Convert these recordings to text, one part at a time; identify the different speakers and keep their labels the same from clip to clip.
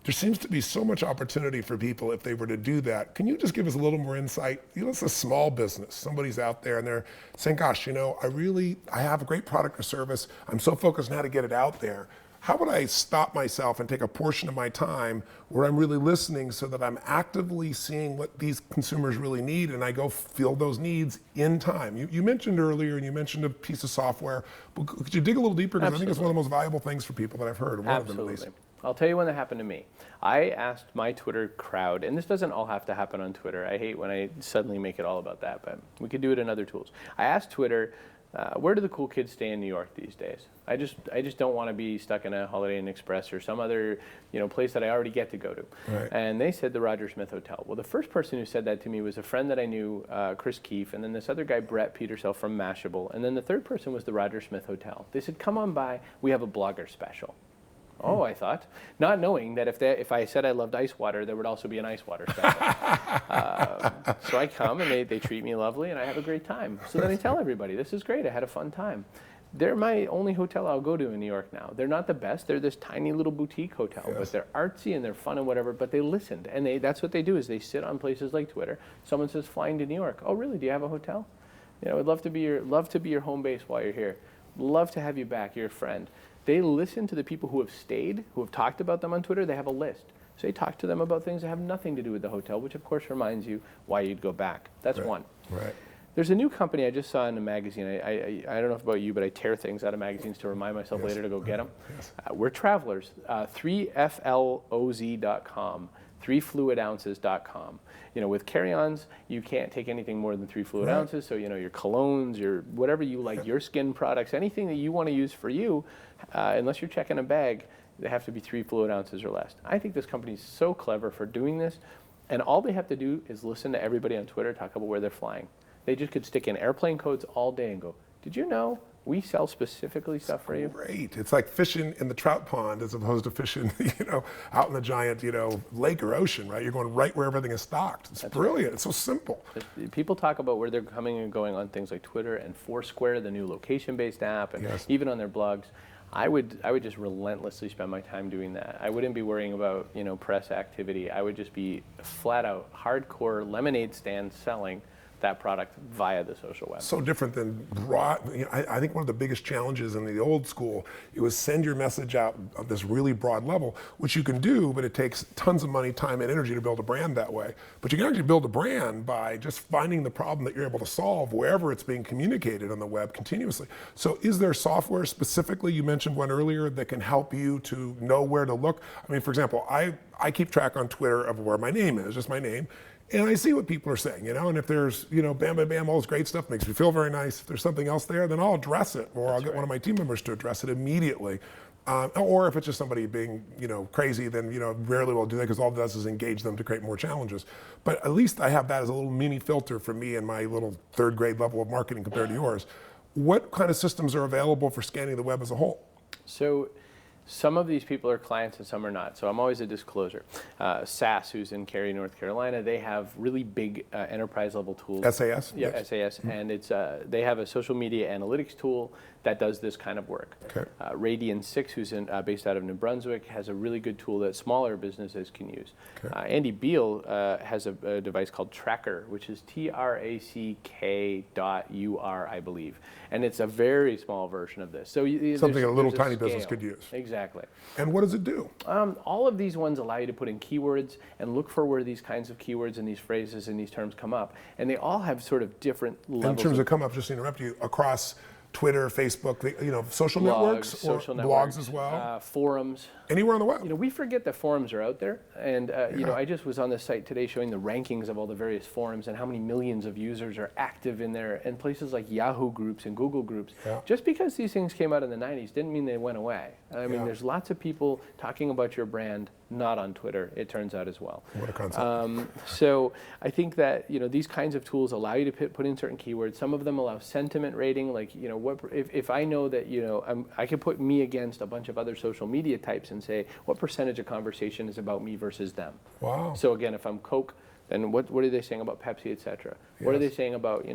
Speaker 1: There seems to be so much opportunity for people if they were to do that. Can you just give us a little more insight? It's a small business. Somebody's out there and they're saying, gosh, I have a great product or service. I'm so focused on how to get it out there. How would I stop myself and take a portion of my time where I'm really listening so that I'm actively seeing what these consumers really need and I go fill those needs in time? You mentioned earlier, and you mentioned a piece of software. But could you dig a little deeper? Because I think it's one of the most valuable things for people that I've heard. One of them, at least.
Speaker 2: I'll tell you when that happened to me. I asked my Twitter crowd, and this doesn't all have to happen on Twitter. I hate when I suddenly make it all about that, but we could do it in other tools. I asked Twitter, where do the cool kids stay in New York these days? I just don't want to be stuck in a Holiday Inn Express or some other place that I already get to go to.
Speaker 1: Right.
Speaker 2: And they said the Roger Smith Hotel. Well, the first person who said that to me was a friend that I knew, Chris Keefe, and then this other guy, Brett Petersell from Mashable, and then the third person was the Roger Smith Hotel. They said, come on by, we have a blogger special. Oh, I thought, not knowing that if I said I loved ice water, there would also be an ice water special. So I come and they treat me lovely and I have a great time. So then I tell everybody, this is great, I had a fun time. They're my only hotel I'll go to in New York now. They're not the best, they're this tiny little boutique hotel, yes. But they're artsy and they're fun and whatever, but they listened. And that's what they do, is they sit on places like Twitter. Someone says, flying to New York. Oh really, do you have a hotel? I'd love to be your home base while you're here. Love to have you back, you're a friend. They listen to the people who have stayed, who have talked about them on Twitter. They have a list. So they talk to them about things that have nothing to do with the hotel, which of course reminds you why you'd go back. That's
Speaker 1: right.
Speaker 2: One.
Speaker 1: Right.
Speaker 2: There's a new company I just saw in a magazine. I don't know about you, but I tear things out of magazines to remind myself
Speaker 1: yes.
Speaker 2: later to go get them.
Speaker 1: Yes.
Speaker 2: We're travelers. 3FLOZ.com. 3fluidounces.com. With carry-ons, you can't take anything more than 3 fluid
Speaker 1: right.
Speaker 2: ounces. So your colognes, your whatever you like, your skin products, anything that you want to use for you, unless you're checking a bag, they have to be 3 fluid ounces or less. I think this company is so clever for doing this, and all they have to do is listen to everybody on Twitter talk about where they're flying. They just could stick in airplane codes all day and go, did you know we sell specifically stuff for you?
Speaker 1: Great. It's like fishing in the trout pond as opposed to fishing, out in the giant, lake or ocean, right? You're going right where everything is stocked. It's That's brilliant. Right. It's so simple.
Speaker 2: People talk about where they're coming and going on things like Twitter and Foursquare, the new location-based app, and
Speaker 1: yes.
Speaker 2: even on their blogs. I would just relentlessly spend my time doing that. I wouldn't be worrying about, press activity. I would just be flat out hardcore lemonade stand selling that product via the social web.
Speaker 1: So different than broad. I think one of the biggest challenges in the old school, it was send your message out on this really broad level, which you can do, but it takes tons of money, time, and energy to build a brand that way. But you can actually build a brand by just finding the problem that you're able to solve wherever it's being communicated on the web continuously. So is there software specifically, you mentioned one earlier, that can help you to know where to look? I mean, for example, I keep track on Twitter of where my name is, just my name. And I see what people are saying, and if there's, bam, bam, bam, all this great stuff makes me feel very nice. If there's something else there, then I'll address it, or I'll get one of my team members to address it immediately. Or if it's just somebody being, crazy, then, rarely will do that because all it does is engage them to create more challenges. But at least I have that as a little mini filter for me and my little third grade level of marketing compared to yours. What kind of systems are available for scanning the web as a whole?
Speaker 2: So some of these people are clients and some are not. So I'm always a disclosure. SAS, who's in Cary, North Carolina, they have really big enterprise level tools.
Speaker 1: SAS?
Speaker 2: Yeah,
Speaker 1: yes.
Speaker 2: SAS. Mm-hmm. And they have a social media analytics tool that does this kind of work.
Speaker 1: Okay.
Speaker 2: Radian 6, who's based out of New Brunswick, has a really good tool that smaller businesses can use.
Speaker 1: Okay.
Speaker 2: Andy Beal has a device called Tracker, which is TRACK.UR, I believe. And it's a very small version of this. So
Speaker 1: something a little tiny business could use.
Speaker 2: Exactly.
Speaker 1: And what does it do?
Speaker 2: All of these ones allow you to put in keywords and look for where these kinds of keywords and these phrases and these terms come up. And they all have sort of different levels.
Speaker 1: In terms of come up, just to interrupt you, across Twitter, Facebook, social networks, or blogs as well?
Speaker 2: Forums.
Speaker 1: Anywhere on the web.
Speaker 2: We forget that forums are out there. And, I just was on the site today showing the rankings of all the various forums and how many millions of users are active in there, and places like Yahoo groups and Google groups.
Speaker 1: Yeah.
Speaker 2: Just because these things came out in the 90s didn't mean they went away. I mean, there's lots of people talking about your brand, not on Twitter, it turns out as well.
Speaker 1: What a concept.
Speaker 2: So I think that, these kinds of tools allow you to put in certain keywords. Some of them allow sentiment rating, like, if I know that, I can put me against a bunch of other social media types and say, what percentage of conversation is about me versus them?
Speaker 1: Wow.
Speaker 2: So again, if I'm Coke, then what are they saying about Pepsi, et cetera? What are they saying about,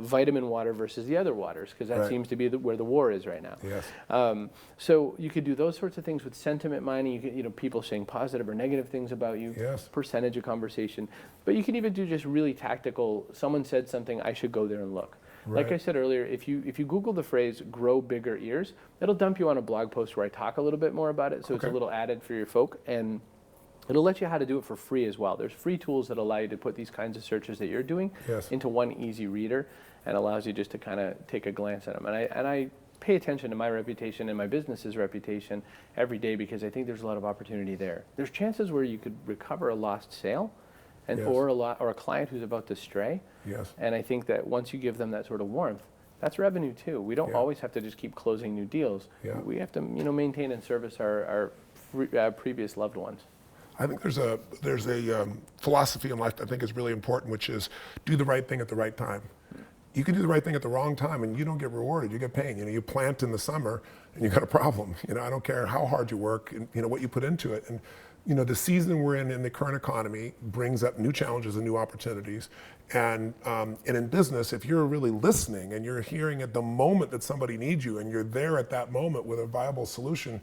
Speaker 2: vitamin water versus the other waters? Because that seems to be where the war is right now.
Speaker 1: Yes.
Speaker 2: So you could do those sorts of things with sentiment mining. You could, people saying positive or negative things about you,
Speaker 1: Yes.
Speaker 2: percentage of conversation. But you can even do just really tactical, someone said something, I should go there and look. Like I said earlier, if you Google the phrase "grow bigger ears," it'll dump you on a blog post where I talk a little bit more about it. So it's a little added for your folk, and it'll let you how to do it for free as well. There's free tools that allow you to put these kinds of searches that you're doing into one easy reader, and allows you just to kind of take a glance at them. And I pay attention to my reputation and my business's reputation every day, because I think there's a lot of opportunity there. There's chances where you could recover a lost sale, and or a client who's about to stray.
Speaker 1: Yes.
Speaker 2: And I think that once you give them that sort of warmth, that's revenue too. We don't always have to just keep closing new deals. We have to, maintain and service our previous loved ones.
Speaker 1: I think there's a philosophy in life that I think is really important, which is do the right thing at the right time. You can do the right thing at the wrong time and you don't get rewarded, you get pain. You plant in the summer and you got a problem. I don't care how hard you work and what you put into it. And the season we're in the current economy brings up new challenges and new opportunities. And in business, if you're really listening and you're hearing at the moment that somebody needs you and you're there at that moment with a viable solution,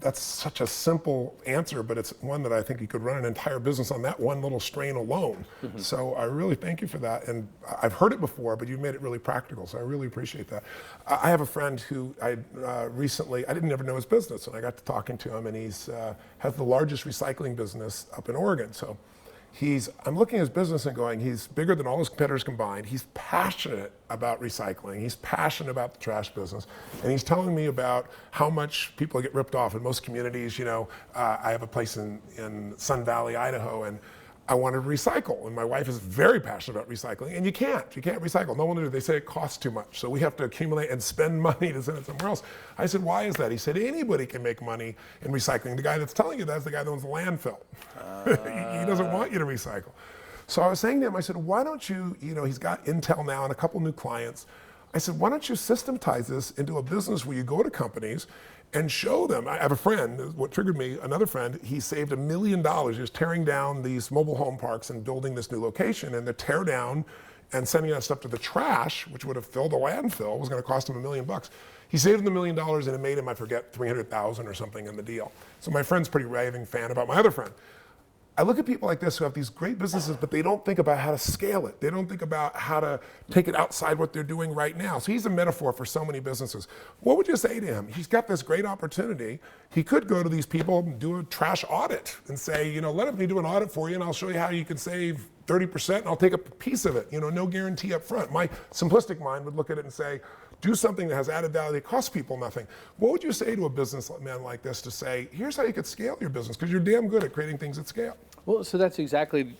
Speaker 1: that's such a simple answer, but it's one that I think you could run an entire business on that one little strain alone. So I really thank you for that. And I've heard it before, but you've made it really practical. So I really appreciate that. I have a friend who I recently, I didn't ever know his business, and I got to talking to him, and he's has the largest recycling business up in Oregon. So I'm looking at his business and going, he's bigger than all his competitors combined. He's passionate about recycling. He's passionate about the trash business. And he's telling me about how much people get ripped off in most communities. I have a place in Sun Valley, Idaho, and I wanted to recycle. And my wife is very passionate about recycling. And you can't recycle. No one will. They say it costs too much. So we have to accumulate and spend money to send it somewhere else. I said, why is that? He said, anybody can make money in recycling. The guy that's telling you that is the guy that owns the landfill. He doesn't want you to recycle. So I was saying to him, I said, why don't you, he's got Intel now and a couple new clients. I said, why don't you systematize this into a business where you go to companies and show them. I have a friend, what triggered me, another friend, he saved $1 million. He was tearing down these mobile home parks and building this new location, and the tear down and sending that stuff to the trash, which would have filled a landfill, was going to cost him $1 million. He saved him $1 million and it made him, I forget, $300,000 or something in the deal. So my friend's pretty raving fan about my other friend. I look at people like this who have these great businesses, but they don't think about how to scale it. They don't think about how to take it outside what they're doing right now. So he's a metaphor for so many businesses. What would you say to him? He's got this great opportunity. He could go to these people and do a trash audit and say, let me do an audit for you and I'll show you how you can save 30% and I'll take a piece of it. No guarantee up front. My simplistic mind would look at it and say, do something that has added value that costs people nothing. What would you say to a businessman like this to say, here's how you could scale your business, because you're damn good at creating things at scale?
Speaker 2: Well, so that's exactly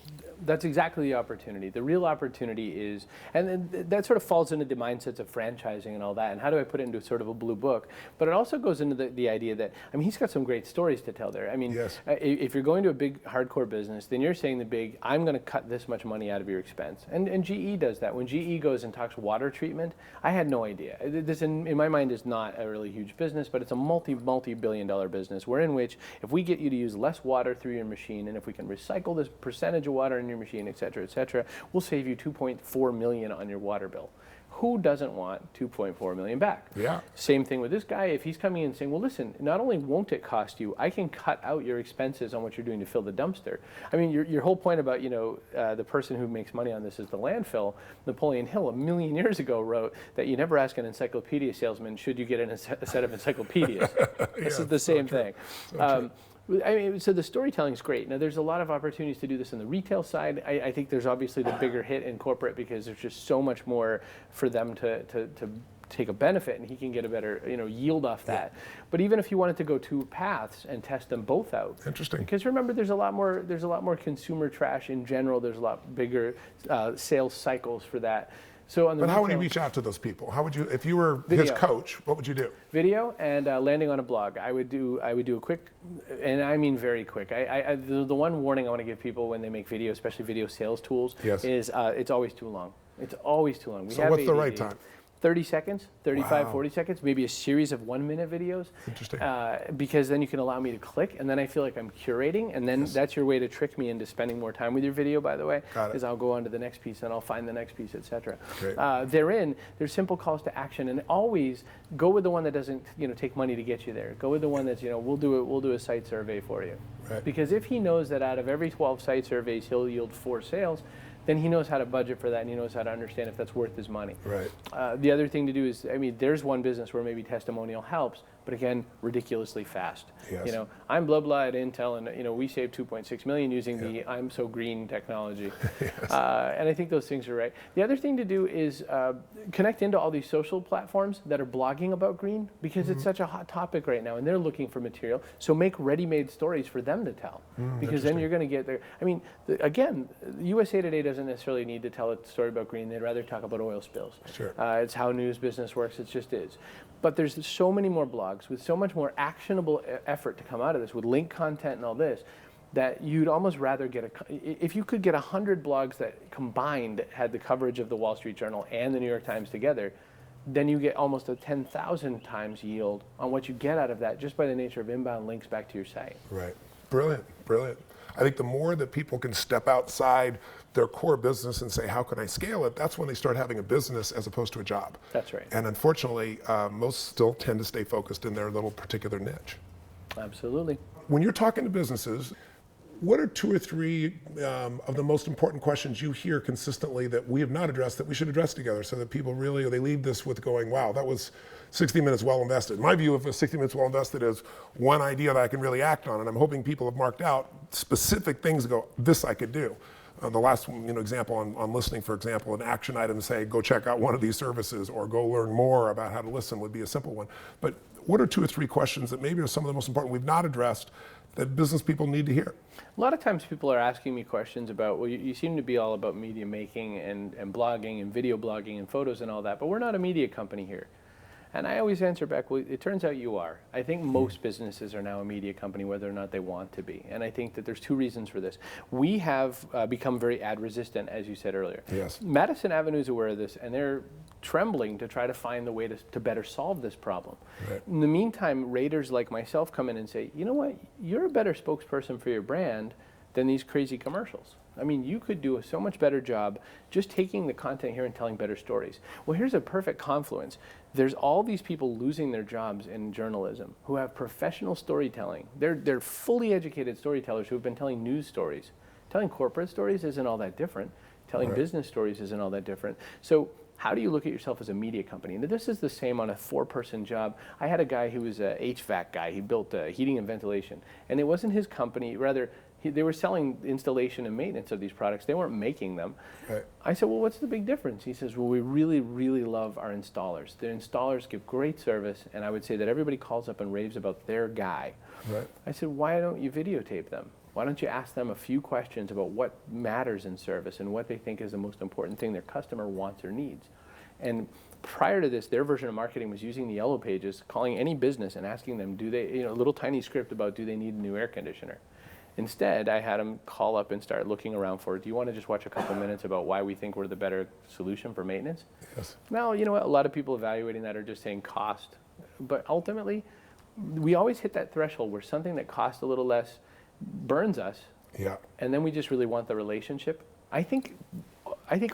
Speaker 2: the opportunity. The real opportunity is, and that sort of falls into the mindsets of franchising and all that, and how do I put it into sort of a blue book? But it also goes into the idea that, he's got some great stories to tell there.
Speaker 1: Yes.
Speaker 2: If you're going to a big hardcore business, then you're saying I'm going to cut this much money out of your expense. And GE does that. When GE goes and talks water treatment, I had no idea. This, in my mind, is not a really huge business, but it's a multi-billion-dollar business, where in which if we get you to use less water through your machine, and if we can recycle this percentage of water in your machine, et cetera, we'll save you $2.4 million on your water bill. Who doesn't want $2.4 million back?
Speaker 1: Yeah.
Speaker 2: Same thing with this guy. If he's coming in and saying, well, listen, not only won't it cost you, I can cut out your expenses on what you're doing to fill the dumpster. Your whole point about, the person who makes money on this is the landfill. Napoleon Hill, 1,000,000 years ago, wrote that you never ask an encyclopedia salesman, should you get a set of encyclopedias? This is the same thing. So the storytelling is great. Now, there's a lot of opportunities to do this in the retail side. I think there's obviously the bigger hit in corporate, because there's just so much more for them to take a benefit, and he can get a better yield off that. But even if you wanted to go two paths and test them both out,
Speaker 1: interesting.
Speaker 2: Because remember, there's a lot more consumer trash in general. There's a lot bigger sales cycles for that. So on the
Speaker 1: but how would you reach out to those people? How would you, if you were his coach, what would you do?
Speaker 2: Video and landing on a blog. I would do a quick, and I mean very quick. The one warning I want to give people when they make video, especially video sales tools, is it's always too long. It's always too long.
Speaker 1: So what's the right time?
Speaker 2: 30 seconds, 35,
Speaker 1: Wow.
Speaker 2: 40 seconds, maybe a series of 1-minute videos.
Speaker 1: Interesting.
Speaker 2: Because then you can allow me to click, and then I feel like I'm curating, and then that's your way to trick me into spending more time with your video, by the way,
Speaker 1: Got it.
Speaker 2: is I'll go on to the next piece, and I'll find the next piece, etc.
Speaker 1: Great.
Speaker 2: Therein, there's simple calls to action, and always go with the one that doesn't, take money to get you there. Go with the one that's, we'll do a site survey for you.
Speaker 1: Right.
Speaker 2: Because if he knows that out of every 12 site surveys, he'll yield 4 sales, then he knows how to budget for that, and he knows how to understand if that's worth his money.
Speaker 1: Right.
Speaker 2: The other thing to do is, there's one business where maybe testimonial helps, but again, ridiculously fast.
Speaker 1: Yes.
Speaker 2: I'm blah blah at Intel, and we saved 2.6 million using the I'm so green technology. And I think those things are right. The other thing to do is connect into all these social platforms that are blogging about green, because it's such a hot topic right now, and they're looking for material. So make ready-made stories for them to tell, because then you're going to get there. Again, USA Today doesn't necessarily need to tell a story about green. They'd rather talk about oil spills.
Speaker 1: Sure.
Speaker 2: It's how news business works. It just is. But there's so many more blogs with so much more actionable effort to come out of this, with link content and all this, that you'd almost rather get if you could get 100 blogs that combined had the coverage of the Wall Street Journal and the New York Times together, then you get almost a 10,000 times yield on what you get out of that just by the nature of inbound links back to your site.
Speaker 1: Right. Brilliant. Brilliant. I think the more that people can step outside their core business and say, how can I scale it? That's when they start having a business as opposed to a job.
Speaker 2: That's right.
Speaker 1: And unfortunately, most still tend to stay focused in their little particular niche.
Speaker 2: Absolutely.
Speaker 1: When you're talking to businesses, what are 2 or 3 of the most important questions you hear consistently that we have not addressed that we should address together, so that people really, they leave this with going, wow, that was 60 minutes well invested. My view of a 60 minutes well invested is one idea that I can really act on, and I'm hoping people have marked out specific things to go, this I could do. The last example on listening, for example, an action item, say, go check out one of these services or go learn more about how to listen would be a simple one. But what are 2 or 3 questions that maybe are some of the most important we've not addressed that business people need to hear?
Speaker 2: A lot of times people are asking me questions about, well, you seem to be all about media making and blogging and video blogging and photos and all that, but we're not a media company here. And I always answer back, well, it turns out you are. I think most businesses are now a media company, whether or not they want to be. And I think that there's 2 reasons for this. We have become very ad resistant, as you said earlier.
Speaker 1: Yes.
Speaker 2: Madison Avenue is aware of this, and they're trembling to try to find the way to better solve this problem.
Speaker 1: Right.
Speaker 2: In the meantime, raters like myself come in and say, you know what, you're a better spokesperson for your brand than these crazy commercials. You could do a so much better job just taking the content here and telling better stories. Well, here's a perfect confluence. There's all these people losing their jobs in journalism who have professional storytelling. They're fully educated storytellers who have been telling news stories. Telling corporate stories isn't all that different. Telling business stories isn't all that different. So how do you look at yourself as a media company? And this is the same on a 4-person job. I had a guy who was an HVAC guy. He built heating and ventilation. And it wasn't his company, rather, they were selling installation and maintenance of these products. They weren't making them.
Speaker 1: Right.
Speaker 2: I said, well, what's the big difference? He says, well, we really, really love our installers. The installers give great service, and I would say that everybody calls up and raves about their guy.
Speaker 1: Right.
Speaker 2: I said, why don't you videotape them? Why don't you ask them a few questions about what matters in service and what they think is the most important thing their customer wants or needs? And prior to this, their version of marketing was using the yellow pages, calling any business and asking them, do they, a little tiny script about, do they need a new air conditioner? Instead, I had them call up and start looking around for, do you want to just watch a couple minutes about why we think we're the better solution for maintenance?
Speaker 1: Yes.
Speaker 2: Now, you know what, a lot of people evaluating that are just saying cost. But ultimately, we always hit that threshold where something that costs a little less burns us.
Speaker 1: Yeah.
Speaker 2: And then we just really want the relationship. I think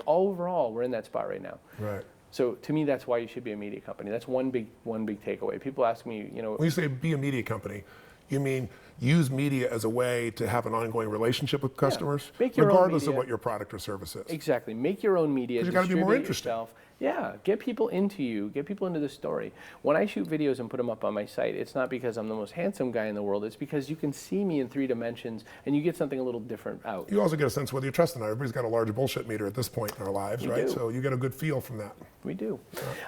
Speaker 2: overall, we're in that spot right now.
Speaker 1: Right.
Speaker 2: So to me, that's why you should be a media company. That's one big takeaway. People ask me,
Speaker 1: When you say be a media company, you mean use media as a way to have an ongoing relationship with customers,
Speaker 2: Make your own
Speaker 1: regardless of
Speaker 2: media.
Speaker 1: what your product or service is.
Speaker 2: Exactly. Make your own media.
Speaker 1: 'Cause you gotta be more
Speaker 2: distribute it
Speaker 1: interesting.
Speaker 2: yourself. Yeah. Get people into you. Get people into the story. When I shoot videos and put them up on my site, it's not because I'm the most handsome guy in the world. It's because you can see me in 3 dimensions and you get something a little different out.
Speaker 1: You also get a sense whether you trust or not. Everybody's got a large bullshit meter at this point in our lives, right?
Speaker 2: do.
Speaker 1: So you get a good feel from that.
Speaker 2: We do.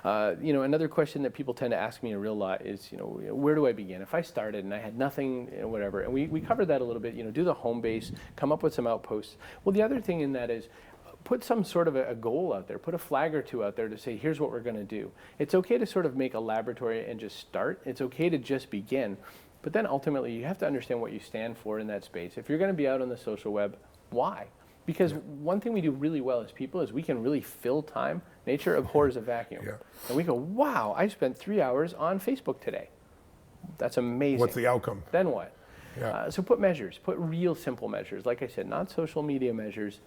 Speaker 2: Another question that people tend to ask me a real lot is, where do I begin? If I started and I had nothing, whatever, and we covered that a little bit, do the home base, come up with some outposts. Well, the other thing in that is, put some sort of a goal out there, put a flag or 2 out there to say, here's what we're going to do. It's okay to sort of make a laboratory and just start. It's okay to just begin. But then ultimately, you have to understand what you stand for in that space. If you're going to be out on the social web, why? Because one thing we do really well as people is we can really fill time. Nature abhors a vacuum.
Speaker 1: Yeah.
Speaker 2: And we go, wow, I spent 3 hours on Facebook today. That's amazing.
Speaker 1: What's the outcome?
Speaker 2: Then what?
Speaker 1: Yeah.
Speaker 2: So put measures, put real simple measures. Like I said, not social media measures.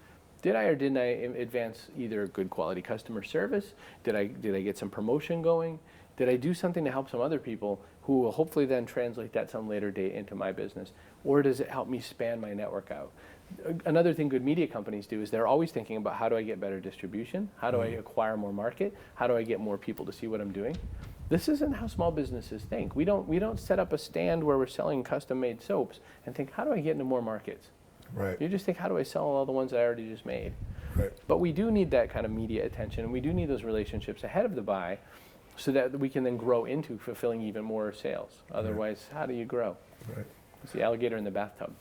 Speaker 2: Did I or didn't I advance either good quality customer service? Did I get some promotion going? Did I do something to help some other people who will hopefully then translate that some later date into my business? Or does it help me span my network out? Another thing good media companies do is they're always thinking about how do I get better distribution? How do I acquire more market? How do I get more people to see what I'm doing? This isn't how small businesses think. We don't set up a stand where we're selling custom-made soaps and think, how do I get into more markets?
Speaker 1: Right.
Speaker 2: You just think, how do I sell all the ones I already just made?
Speaker 1: Right.
Speaker 2: But we do need that kind of media attention, and we do need those relationships ahead of the buy so that we can then grow into fulfilling even more sales. Otherwise, how do you grow?
Speaker 1: Right.
Speaker 2: It's the alligator in the bathtub.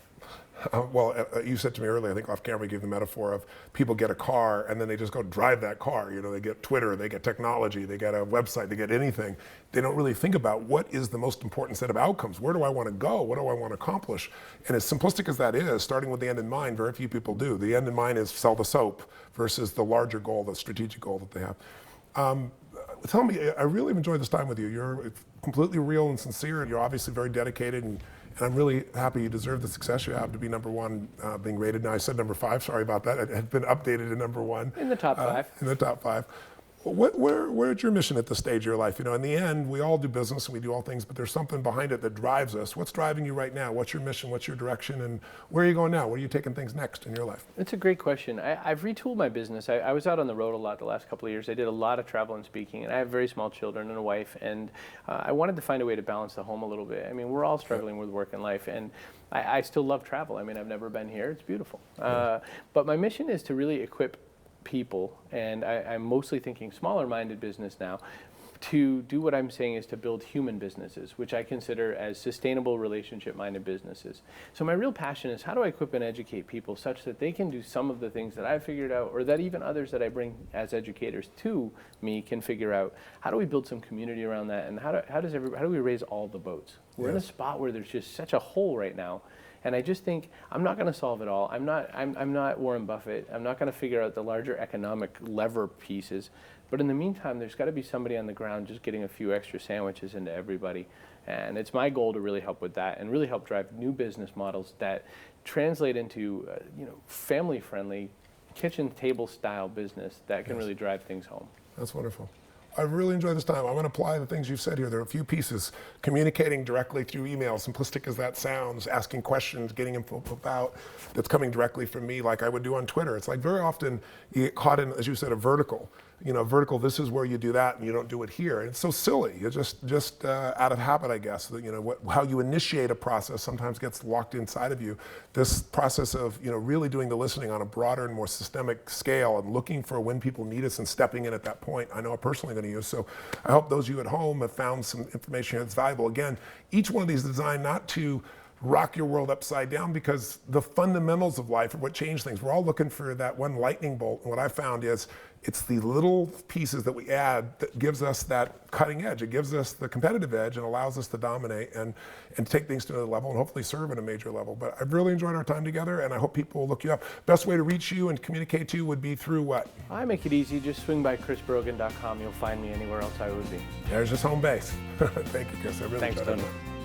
Speaker 1: You said to me earlier, I think off camera, you gave the metaphor of people get a car and then they just go drive that car. You know, they get Twitter, they get technology, they get a website, they get anything. They don't really think about what is the most important set of outcomes. Where do I want to go? What do I want to accomplish? And as simplistic as that is, starting with the end in mind, very few people do. The end in mind is sell the soap versus the larger goal, the strategic goal that they have. Tell me, I really enjoyed this time with you. You're completely real and sincere, and you're obviously very dedicated, and I'm really happy you deserve the success you have to be #1, being rated. Now I said #5, sorry about that. It had been updated to #1.
Speaker 2: In the top 5.
Speaker 1: In the top 5. Where's your mission at this stage of your life? You know, in the end, we all do business and we do all things, but there's something behind it that drives us. What's driving you right now? What's your mission? What's your direction? And where are you going now? Where are you taking things next in your life?
Speaker 2: It's a great question. I've retooled my business. I was out on the road a lot the last couple of years. I did a lot of travel and speaking, and I have very small children and a wife, and I wanted to find a way to balance the home a little bit. I mean, we're all struggling with work and life, and I still love travel. I mean, I've never been here. It's beautiful. But my mission is to really equip people, and I'm mostly thinking smaller-minded business now, to do what I'm saying is to build human businesses, which I consider as sustainable relationship-minded businesses. So my real passion is how do I equip and educate people such that they can do some of the things that I've figured out, or that even others that I bring as educators to me can figure out. How do we build some community around that, and how do we raise all the boats? We're in a spot where there's just such a hole right now. And I just think I'm not going to solve it all. I'm not Warren Buffett. I'm not going to figure out the larger economic lever pieces. But in the meantime, there's got to be somebody on the ground just getting a few extra sandwiches into everybody. And it's my goal to really help with that and really help drive new business models that translate into family-friendly, kitchen table style business that can really drive things home.
Speaker 1: That's wonderful. I've really enjoyed this time. I'm going to apply the things you've said here. There are a few pieces. Communicating directly through email, simplistic as that sounds, asking questions, getting info out that's coming directly from me like I would do on Twitter. It's like very often you get caught in, as you said, a vertical. You know, vertical, this is where you do that and you don't do it here. And it's so silly. It's just out of habit, I guess. That, how you initiate a process sometimes gets locked inside of you. This process of, really doing the listening on a broader and more systemic scale and looking for when people need us and stepping in at that point, I know I'm personally going to use. So I hope those of you at home have found some information that's valuable. Again, each one of these is designed not to rock your world upside down, because the fundamentals of life are what change things. We're all looking for that one lightning bolt. And what I found is it's the little pieces that we add that gives us that cutting edge. It gives us the competitive edge and allows us to dominate and take things to another level and hopefully serve at a major level. But I've really enjoyed our time together, and I hope people will look you up. Best way to reach you and communicate to you would be through what?
Speaker 2: I make it easy. Just swing by chrisbrogan.com. You'll find me anywhere else I would be.
Speaker 1: There's his home base. Thank you, Chris. I really
Speaker 2: Thanks,
Speaker 1: enjoyed
Speaker 2: Tony.
Speaker 1: it.